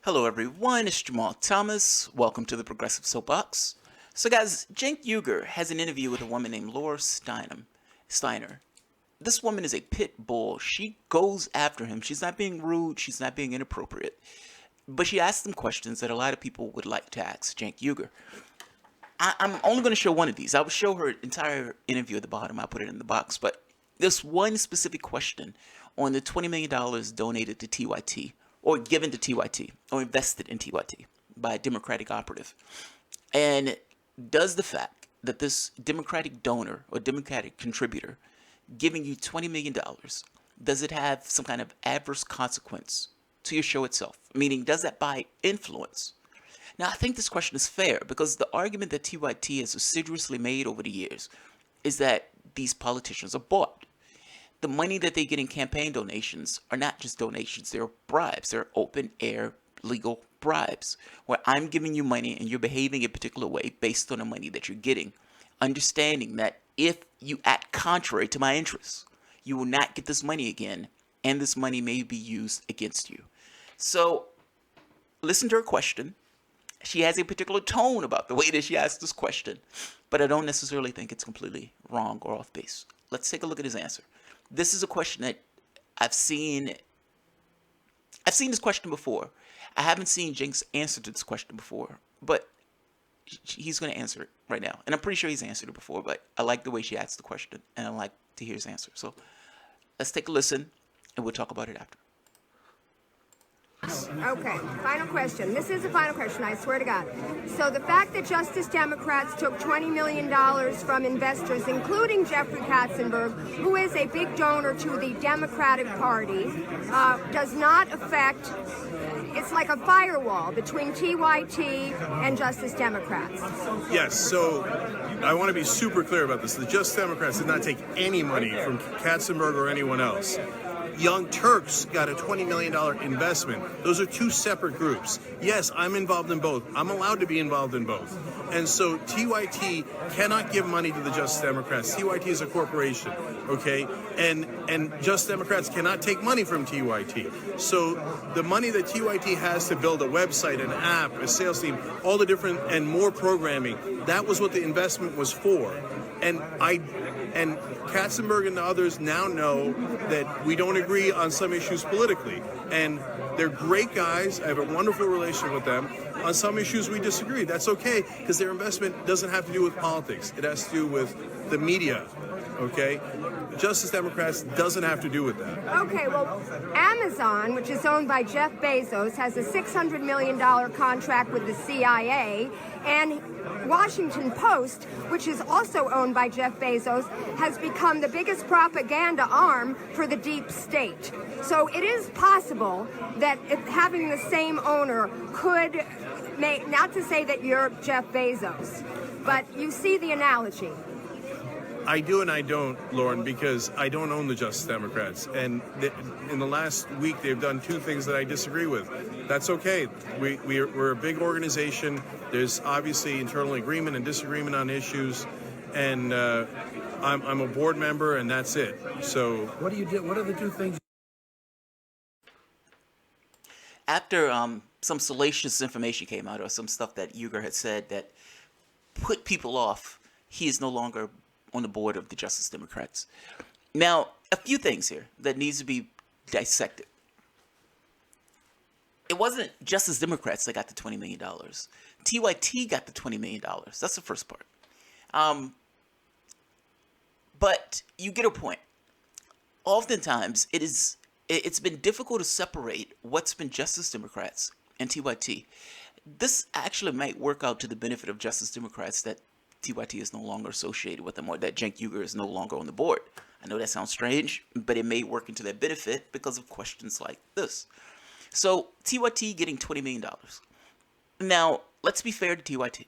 Hello everyone, it's Jamal Thomas. Welcome to the Progressive Soapbox. So guys, Cenk Uygur has an interview with a woman named Laura Steiner. This woman is a pit bull. She goes after him. She's not being rude. She's not being inappropriate. But she asks him questions that a lot of people would like to ask Cenk Uygur. I'm only going to show one of these. I will show her entire interview at the bottom. I'll put it in the box. But this one specific question on the $20 million donated to TYT, or given to TYT, or invested in TYT by a Democratic operative. And does the fact that this Democratic donor or Democratic contributor giving you $20 million, does it have some kind of adverse consequence to your show itself? Meaning, does that buy influence? Now, I think this question is fair because the argument that TYT has assiduously made over the years is that these politicians are bought. The money that they get in campaign donations are not just donations, they're bribes. They're open air legal bribes where I'm giving you money and you're behaving a particular way based on the money that you're getting, understanding that if you act contrary to my interests, you will not get this money again, and this money may be used against you. So listen to her question. She has a particular tone about the way that she asked this question, but I don't necessarily think it's completely wrong or off base. Let's take a look at his answer. This is a question that I've seen this question before. I haven't seen Cenk's answer to this question before, but he's going to answer it right now. And I'm pretty sure he's answered it before, but I like the way she asked the question, and I like to hear his answer. So let's take a listen, and we'll talk about it after. Okay, final question. This is a final question, I swear to God. So the fact that Justice Democrats took $20 million from investors, including Jeffrey Katzenberg, who is a big donor to the Democratic Party, does not affect, it's like a firewall between TYT and Justice Democrats. Yes, so I want to be super clear about this. The Justice Democrats did not take any money from Katzenberg or anyone else. Young Turks got a $20 million investment. Those are two separate groups. Yes, I'm involved in both. I'm allowed to be involved in both. And so TYT cannot give money to the Justice Democrats. TYT is a corporation, okay? And Justice Democrats cannot take money from TYT. So the money that TYT has to build a website, an app, a sales team, all the different and more programming, that was what the investment was for. And Katzenberg and the others now know that we don't agree on some issues politically. And they're great guys. I have a wonderful relationship with them. On some issues we disagree. That's okay, because their investment doesn't have to do with politics. It has to do with the media, okay? Justice Democrats doesn't have to do with that. Okay, well, Amazon, which is owned by Jeff Bezos, has a $600 million contract with the CIA, and Washington Post, which is also owned by Jeff Bezos, has become the biggest propaganda arm for the deep state. So it is possible that if having the same owner could make, not to say that you're Jeff Bezos, but you see the analogy. I do and I don't, Lauren, because I don't own the Justice Democrats. And in the last week, they've done two things that I disagree with. That's okay. We're a big organization. There's obviously internal agreement and disagreement on issues. And I'm a board member, and that's it. So What do you do? What are the two things? After some salacious information came out, or some stuff that Uygur had said that put people off, he is no longer on the board of the Justice Democrats. Now, a few things here that needs to be dissected. It wasn't Justice Democrats that got the $20 million. TYT got the $20 million. That's the first part. But you get a point. Oftentimes, it's been difficult to separate what's been Justice Democrats and TYT. This actually might work out to the benefit of Justice Democrats that TYT is no longer associated with them, or that Cenk Uygur is no longer on the board. I know that sounds strange, but it may work into their benefit because of questions like this. So, TYT getting $20 million. Now, let's be fair to TYT.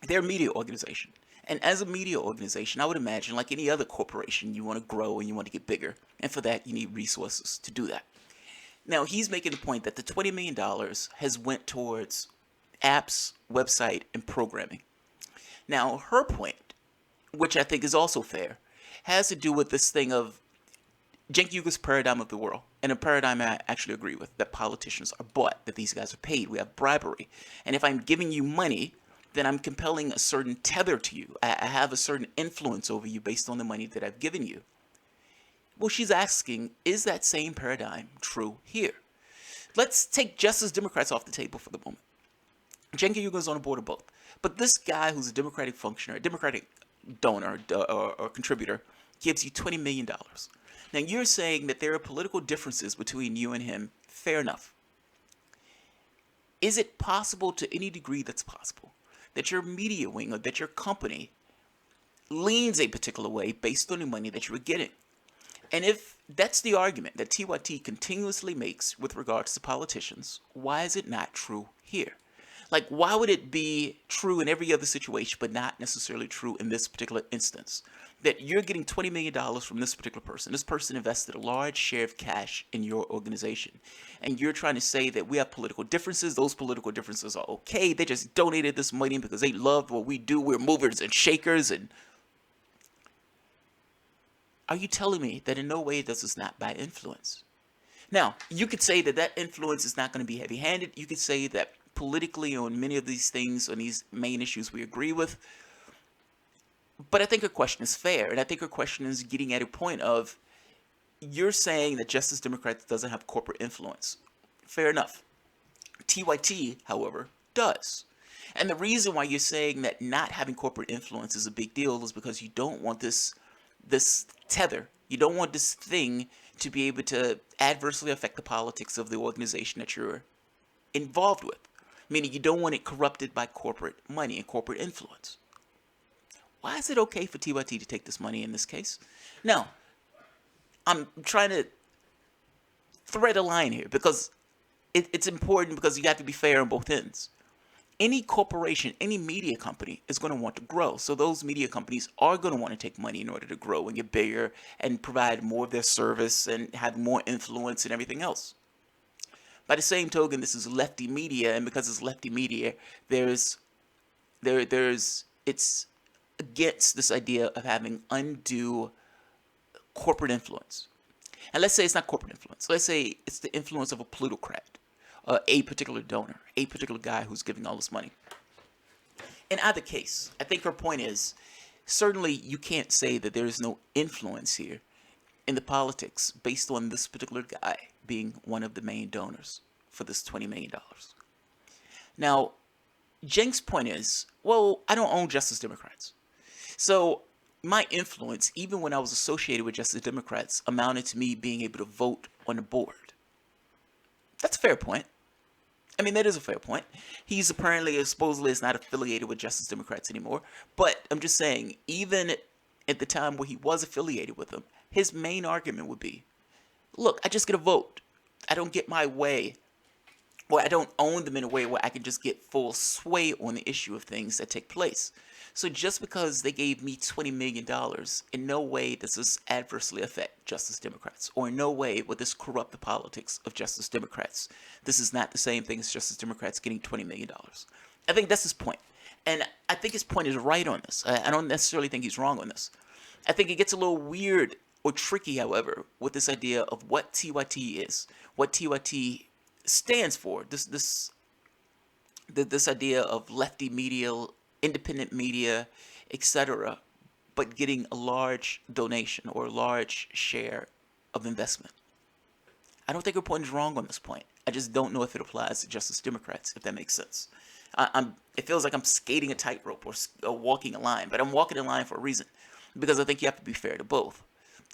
They're a media organization. And as a media organization, I would imagine, like any other corporation, you want to grow and you want to get bigger. And for that, you need resources to do that. Now, he's making the point that the $20 million has went towards apps, website, and programming. Now, her point, which I think is also fair, has to do with this thing of Cenk Uygur's paradigm of the world, and a paradigm I actually agree with, that politicians are bought, that these guys are paid, we have bribery. And if I'm giving you money, then I'm compelling a certain tether to you. I have a certain influence over you based on the money that I've given you. Well, she's asking, is that same paradigm true here? Let's take Justice Democrats off the table for the moment. Cenk Uygur is on the board of both. But this guy who's a Democratic functionary, a Democratic donor or contributor, gives you $20 million. Now, you're saying that there are political differences between you and him. Fair enough. Is it possible, to any degree that's possible, that your media wing or that your company leans a particular way based on the money that you were getting? And if that's the argument that TYT continuously makes with regards to politicians, why is it not true here? Like, why would it be true in every other situation, but not necessarily true in this particular instance? That you're getting $20 million from this particular person. This person invested a large share of cash in your organization. And you're trying to say that we have political differences. Those political differences are okay. They just donated this money because they loved what we do. We're movers and shakers. And are you telling me that in no way does this not buy influence? Now, you could say that that influence is not going to be heavy-handed. You could say that politically on many of these things, on these main issues, we agree with. But I think her question is fair, and I think her question is getting at a point of, you're saying that Justice Democrats doesn't have corporate influence. Fair enough. TYT, however, does. And the reason why you're saying that not having corporate influence is a big deal is because you don't want this tether. You don't want this thing to be able to adversely affect the politics of the organization that you're involved with. Meaning you don't want it corrupted by corporate money and corporate influence. Why is it okay for TYT to take this money in this case? Now, I'm trying to thread a line here because it's important, because you have to be fair on both ends. Any corporation, any media company is going to want to grow. So those media companies are going to want to take money in order to grow and get bigger and provide more of their service and have more influence and everything else. By the same token, this is lefty media, and because it's lefty media, it's against this idea of having undue corporate influence. And let's say it's not corporate influence. Let's say it's the influence of a plutocrat, a particular donor, a particular guy who's giving all this money. In either case, I think her point is, certainly you can't say that there is no influence here in the politics based on this particular guy being one of the main donors for this $20 million. Now, Cenk's point is, well, I don't own Justice Democrats. So my influence, even when I was associated with Justice Democrats, amounted to me being able to vote on the board. That's a fair point. I mean, that is a fair point. He's apparently, supposedly, is not affiliated with Justice Democrats anymore. But I'm just saying, even at the time where he was affiliated with them, his main argument would be, look, I just get a vote. I don't get my way. Or I don't own them in a way where I can just get full sway on the issue of things that take place. So just because they gave me $20 million, in no way does this adversely affect Justice Democrats, or in no way would this corrupt the politics of Justice Democrats. This is not the same thing as Justice Democrats getting $20 million. I think that's his point. And I think his point is right on this. I don't necessarily think he's wrong on this. I think it gets a little weird or tricky, however, with this idea of what TYT is, what TYT stands for. This idea of lefty media, independent media, etc., but getting a large donation or a large share of investment. I don't think her point is wrong on this point. I just don't know if it applies to Justice Democrats, if that makes sense. It feels like I'm skating a tightrope or walking a line, but I'm walking a line for a reason, because I think you have to be fair to both.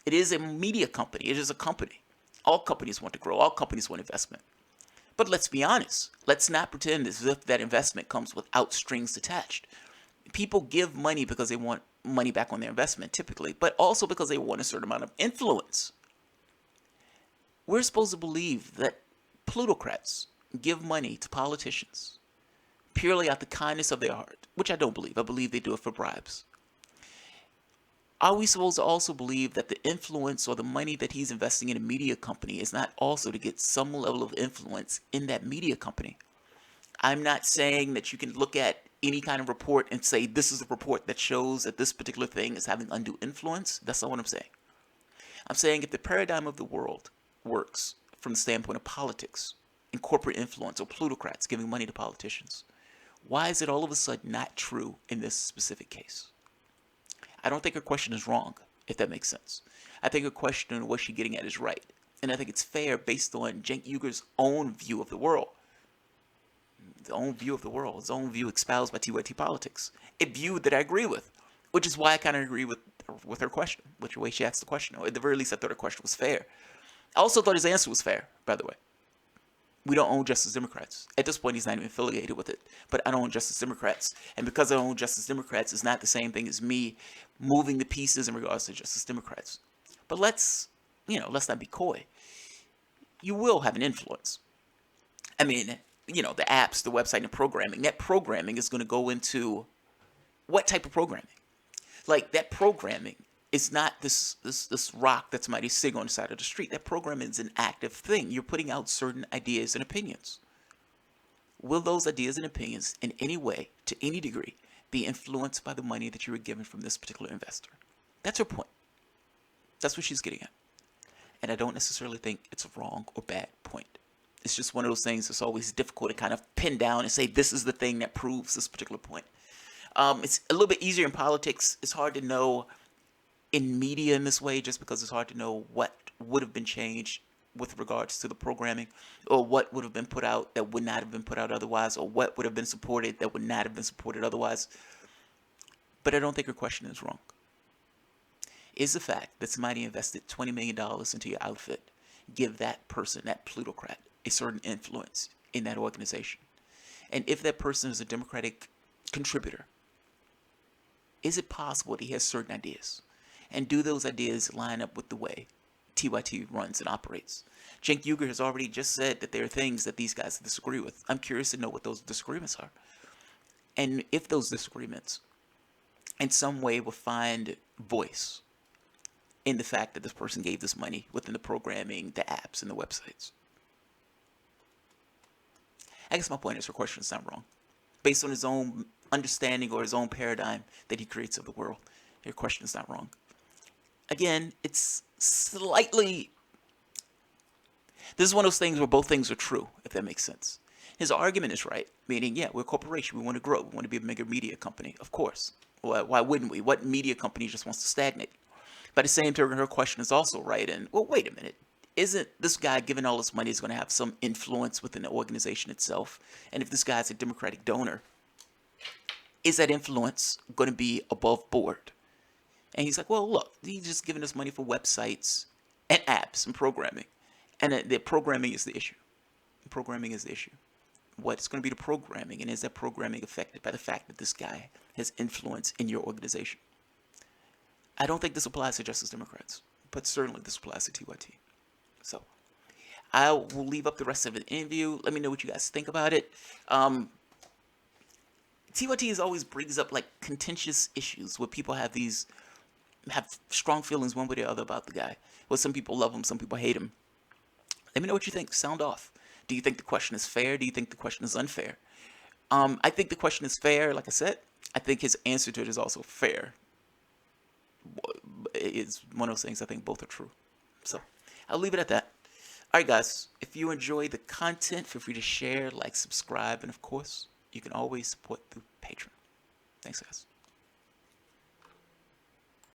It is a media company. It is a company. All companies want to grow. All companies want investment. But let's be honest. Let's not pretend as if that investment comes without strings attached. People give money because they want money back on their investment, typically, but also because they want a certain amount of influence. We're supposed to believe that plutocrats give money to politicians purely out the kindness of their heart, which I don't believe. I believe they do it for bribes. Are we supposed to also believe that the influence or the money that he's investing in a media company is not also to get some level of influence in that media company? I'm not saying that you can look at any kind of report and say this is a report that shows that this particular thing is having undue influence. That's not what I'm saying. I'm saying if the paradigm of the world works from the standpoint of politics and corporate influence or plutocrats giving money to politicians, why is it all of a sudden not true in this specific case? I don't think her question is wrong, if that makes sense. I think her question and what she's getting at is right. And I think it's fair based on Cenk Uygur's own view of the world. His own view of the world, his own view espoused by TYT politics. A view that I agree with, which is why I kind of agree with her question, which the way she asked the question. Or at the very least, I thought her question was fair. I also thought his answer was fair, by the way. We don't own Justice Democrats. At this point, he's not even affiliated with it. But I don't own Justice Democrats. And because I own Justice Democrats is not the same thing as me moving the pieces in regards to Justice Democrats. But let's not be coy. You will have an influence. I mean, the apps, the website, and the programming. That programming is going to go into what type of programming? Like, that programming is not this rock that somebody's sitting on the side of the street. That programming is an active thing. You're putting out certain ideas and opinions. Will those ideas and opinions in any way, to any degree, be influenced by the money that you were given from this particular investor? That's her point. That's what she's getting at. And I don't necessarily think it's a wrong or bad point. It's just one of those things that's always difficult to kind of pin down and say this is the thing that proves this particular point. It's a little bit easier in politics. It's hard to know in media in this way just because it's hard to know what would have been changed with regards to the programming, or what would have been put out that would not have been put out otherwise, or what would have been supported that would not have been supported otherwise. But I don't think her question is wrong. Is the fact that somebody invested $20 million into your outfit give that person, that plutocrat, a certain influence in that organization? And if that person is a Democratic contributor, is it possible that he has certain ideas? And do those ideas line up with the way TYT runs and operates? Cenk Uygur has already just said that there are things that these guys disagree with. I'm curious to know what those disagreements are. And if those disagreements in some way will find voice in the fact that this person gave this money within the programming, the apps, and the websites. I guess my point is her question is not wrong. Based on his own understanding or his own paradigm that he creates of the world, your question is not wrong. Again, it's slightly... This is one of those things where both things are true, if that makes sense. His argument is right, meaning, yeah, we're a corporation. We want to grow. We want to be a bigger media company, of course. Why wouldn't we? What media company just wants to stagnate? But at the same time, her question is also right. And, well, wait a minute. Isn't this guy giving all this money is going to have some influence within the organization itself? And if this guy's a Democratic donor, is that influence going to be above board? And he's like, well, look, he's just giving us money for websites and apps and programming. And the programming is the issue. The programming is the issue. What's going to be the programming? And is that programming affected by the fact that this guy has influence in your organization? I don't think this applies to Justice Democrats, but certainly this applies to TYT. So I will leave up the rest of the interview. Let me know what you guys think about it. TYT always brings up like contentious issues where people have strong feelings one way or the other about the guy. Well, some people love him, some people hate him. Let me know what you think. Sound off. Do you think the question is fair? Do you think the question is unfair? I think the question is fair, like I said. I think his answer to it is also fair. It's one of those things I think both are true. So I'll leave it at that. All right, guys. If you enjoy the content, feel free to share, like, subscribe, and of course, you can always support through Patreon. Thanks, guys.